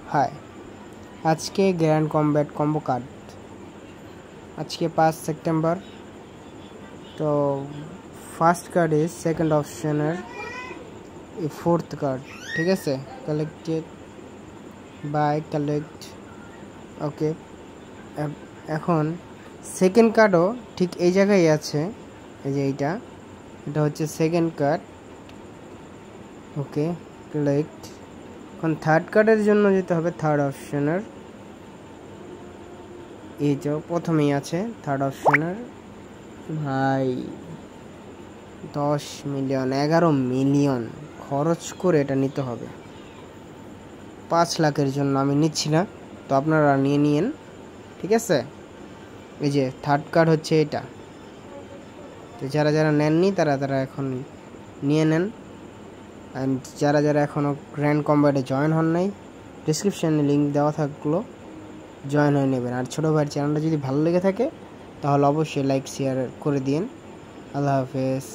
हाय आज के grand combat combo card आज के 5 सितंबर तो first card is second option है फोर्थ कार्ड ठीक है से कलेक्टेड बाय कलेक्ट ओके এখন সেকেন্ড কার্ডও ঠিক এই জায়গায় আছে এই যে এটা হচ্ছে সেকেন্ড কার্ড ওকে কালেক্ট এখন থার্ড কার্ডের জন্য যেতে হবে থার্ড অপশনের এই যে প্রথমেই আছে থার্ড অপশনের ভাই 10 মিলিয়ন 11 মিলিয়ন খরচ করে এটা নিতে হবে 5 লাখের জন্য আমি নিচ্ছি না তো আপনারা নিয়ে নিন ঠিক আছে এই যে থার্ড কার্ড হচ্ছে এটা তো যারা যারা নেননি তারা এখন নিয়ে নেন एंड যারা যারা এখনো গ্র্যান্ড কম্ব্যাটে জয়েন হন নাই ডেসক্রিপশনে লিংক দেওয়া থাকলো জয়েন হয়ে নেবেন আর ছোট ভাইয়ের চ্যানেলটা যদি ভালো লেগে থাকে তাহলে অবশ্যই লাইক শেয়ার করে দিন আল্লাহ হাফেজ।